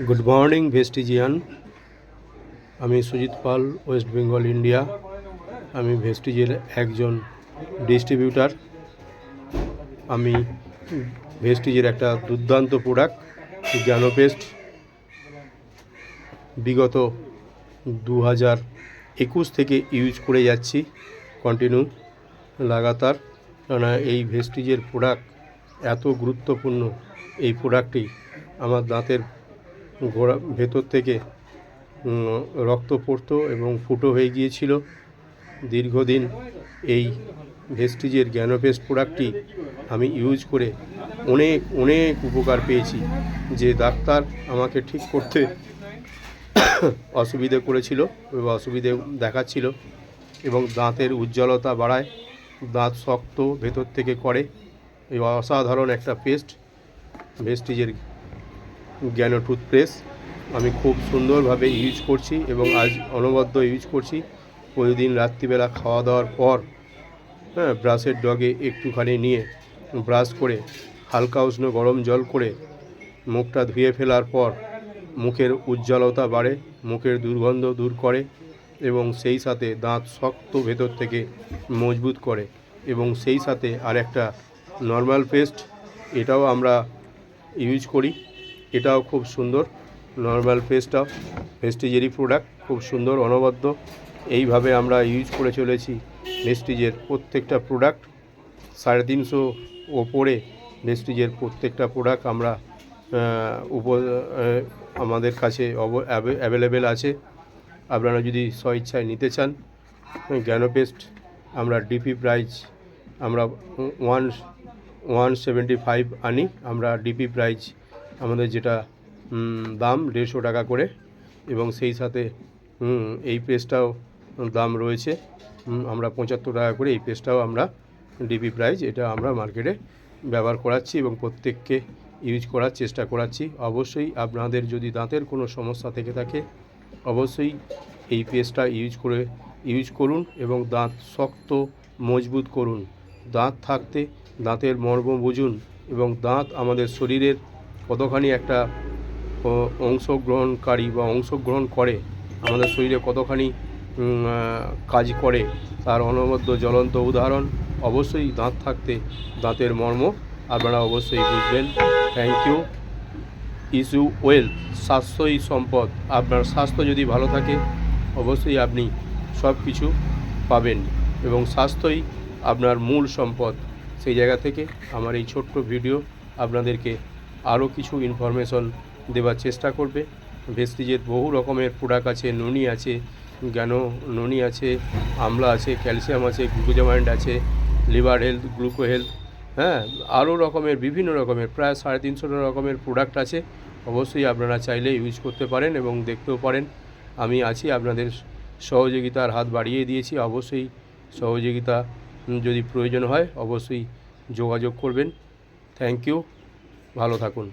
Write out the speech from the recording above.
Good morning Vestigian. আমি Sujit Pal, West Bengal, India. আমি ভেস্টিজের একজন ডিস্ট্রিবিউটার। আমি ভেস্টিজের একটা দুর্দান্ত প্রোডাক্ট জ্ঞানোপেস্ট বিগত 2021 থেকে ইউজ করে যাচ্ছি কন্টিনিউ লাগাতার। কেননা এই ভেস্টিজের প্রোডাক্ট এত গুরুত্বপূর্ণ। এই প্রোডাক্টটি আমার দাঁতের গোড়া ভেতর থেকে রক্ত পড়তো এবং ফুটো হয়ে গিয়েছিল। দীর্ঘদিন এই ভেস্টিজের জ্ঞানোপেস্ট প্রোডাক্টটি আমি ইউজ করে অনেক অনেক উপকার পেয়েছি। যে ডাক্তার আমাকে ঠিক করতে অসুবিধে করেছিল বা অসুবিধে দেখাচ্ছিল এবং দাঁতের উজ্জ্বলতা বাড়ায়, দাঁত শক্ত ভেতর থেকে করে। এই অসাধারণ একটা পেস্ট ভেস্টিজের জ্ঞানো টুথপেস্ট আমি খুব সুন্দরভাবে ইউজ করছি এবং আজ অনবদ্য ইউজ করছি। প্রতিদিন রাত্রিবেলা খাওয়া দাওয়ার পর ব্রাশের ডগে একটুখানি নিয়ে ব্রাশ করে হালকা উষ্ণ গরম জল করে মুখটা ধুয়ে ফেলার পর মুখের উজ্জ্বলতা বাড়ে, মুখের দুর্গন্ধ দূর করে এবং সেই সাথে দাঁত শক্ত ভেতর থেকে মজবুত করে। এবং সেই সাথে আর একটা নর্মাল পেস্ট, এটাও আমরা ইউজ করি। এটাও খুব সুন্দর। নর্মাল পেস্টটাও ভেস্টিজেরই প্রোডাক্ট, খুব সুন্দর অনবদ্য। এইভাবে আমরা ইউজ করে চলেছি ভেস্টিজের প্রত্যেকটা প্রোডাক্ট। 350 ওপরে ভেস্টিজের প্রত্যেকটা প্রোডাক্ট আমরা আমাদের কাছে অ্যাভেলেবেল আছে। আপনারা যদি স্বইচ্ছায় নিতে চান জ্ঞানোপেস্ট, আমরা ডিপি প্রাইস আমরা 175 আনি। আমরা ডিপি প্রাইস আমাদের যেটা দাম 150 টাকা করে, এবং সেই সাথে এই পেস্টটাও দাম রয়েছে আমরা 75 টাকা করে। এই পেস্টটাও আমরা ডিপি প্রাইস, এটা আমরা মার্কেটে ব্যবহার করাচ্ছি এবং প্রত্যেককে ইউজ করার চেষ্টা করাচ্ছি। অবশ্যই আপনাদের যদি দাঁতের কোনো সমস্যা থেকে থাকে অবশ্যই এই পেস্টটা ইউজ করুন এবং দাঁত শক্ত মজবুত করুন। দাঁত থাকতে দাঁতের মর্ম বুঝুন এবং দাঁত আমাদের শরীরের কতখানি একটা অংশগ্রহণকারী বা অংশগ্রহণ করে, আমাদের শরীরে কতখানি কাজ করে তার অনবদ্য জ্বলন্ত উদাহরণ। অবশ্যই দাঁত থাকতে দাঁতের মর্ম আপনারা অবশ্যই বুঝবেন। Thank you. ইস্যু ওয়েলথ, স্বাস্থ্যই সম্পদ। আপনার স্বাস্থ্য যদি ভালো থাকে অবশ্যই আপনি সব কিছু পাবেন এবং স্বাস্থ্যই আপনার মূল সম্পদ। সেই জায়গা থেকে আমার এই ছোট্ট ভিডিও আপনাদেরকে আরও কিছু ইনফরমেশন দেওয়ার চেষ্টা করবে। ভেস্টিজের বহু রকমের প্রোডাক্ট আছে, ননি আছে, ননি আছে, আমলা আছে, ক্যালসিয়াম আছে, গ্লুকোজামাইন্ড আছে, লিভার হেলথ, গ্লুকো হেলথ, আরও রকমের বিভিন্ন রকমের প্রায় 350 রকমের প্রোডাক্ট আছে। অবশ্যই আপনারা চাইলে ইউজ করতে পারেন এবং দেখতেও পারেন। আমি আছি, আপনাদের সহযোগিতার হাত বাড়িয়ে দিয়েছি। অবশ্যই সহযোগিতা যদি প্রয়োজন হয় অবশ্যই যোগাযোগ করবেন। থ্যাংক ইউ, ভালো থাকুন।